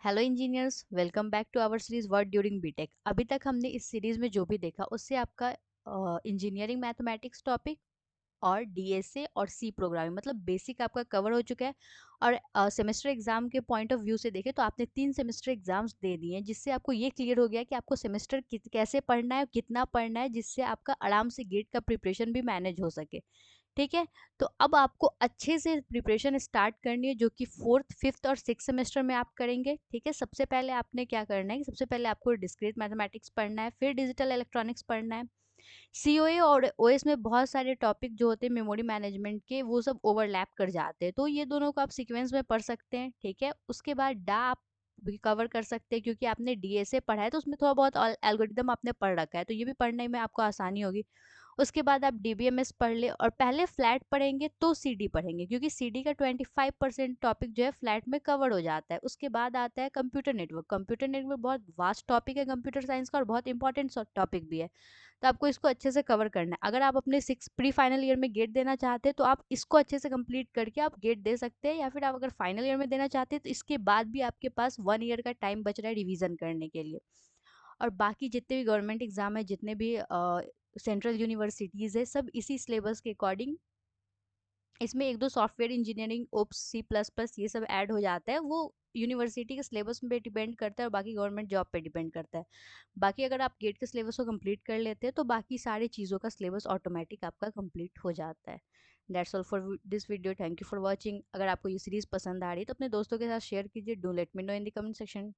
Hello engineers, welcome back to our series work during BTech. अभी तक हमने इस सीरीज में जो भी देखा उससे आपका इंजीनियरिंग मैथमेटिक्स टॉपिक और डीएसए और सी प्रोग्रामिंग मतलब बेसिक आपका कवर हो चुका है। और सेमेस्टर एग्जाम के पॉइंट ऑफ व्यू से देखें तो आपने 3 सेमेस्टर एग्जाम्स दे दिए हैं, जिससे आपको ये क्लियर हो गया कि आपको सेमेस्टर कैसे पढ़ना है, कितना पढ़ना है, जिससे आपका आराम से गेट का प्रिपरेशन भी मैनेज हो सके। ठीक है। तो अब आपको अच्छे से प्रिपरेशन स्टार्ट करनी है, जो कि फोर्थ, फिफ्थ और सिक्स सेमेस्टर में आप करेंगे। ठीक है। सबसे पहले आपने क्या करना है कि सबसे पहले आपको डिस्क्रीट मैथमेटिक्स पढ़ना है, फिर डिजिटल इलेक्ट्रॉनिक्स पढ़ना है। सीओए और ओएस में बहुत सारे टॉपिक जो होते हैं मेमोरी मैनेजमेंट के, वो सब ओवरलैप कर जाते हैं, तो ये दोनों को आप सीक्वेंस में पढ़ सकते हैं। ठीक है। उसके बाद डा आप भी कवर कर सकते हैं, क्योंकि आपने डीएसए पढ़ा है तो उसमें थोड़ा बहुत एल्गोरिदम आपने पढ़ रखा है, तो ये भी पढ़ने में आपको आसानी होगी। उसके बाद आप डीबीएमएस पढ़ ले, और पहले फ्लैट पढ़ेंगे तो सीडी पढ़ेंगे, क्योंकि सीडी का 25% टॉपिक जो है फ्लैट में कवर हो जाता है। उसके बाद आता है कंप्यूटर नेटवर्क। कंप्यूटर नेटवर्क बहुत वास्ट टॉपिक है कंप्यूटर साइंस का, और बहुत इंपॉर्टेंट टॉपिक भी है, तो आपको इसको अच्छे से कवर करना है। अगर आप अपने सिक्स प्री फाइनल ईयर में गेट देना चाहते हैं तो आप इसको अच्छे से कंप्लीट करके आप गेट दे सकते हैं, या फिर आप अगर फाइनल ईयर में देना चाहते हैं तो इसके बाद भी आपके पास 1 ईयर का टाइम बच रहा है रिवीजन करने के लिए। और बाकी जितने भी गवर्नमेंट एग्जाम है, जितने भी सेंट्रल यूनिवर्सिटीज़ है, सब इसी सिलेबस के अकॉर्डिंग, इसमें एक दो software engineering, ops, C plus plus, ये सब ऐड हो जाता है। वो यूनिवर्सिटी के सिलेबस पे डिपेंड करता है, और बाकी गवर्नमेंट जॉब पे डिपेंड करता है। बाकी अगर आप गेट के सिलेबस को कंप्लीट कर लेते हैं तो बाकी सारी चीज़ों का सिलेबस ऑटोमेटिक आपका कंप्लीट हो जाता है। That's all for this video. Thank you for watching. अगर आपको ये सीरीज़ पसंद आ रही है तो अपने दोस्तों के साथ शेयर कीजिए। Do let me know in the comment section.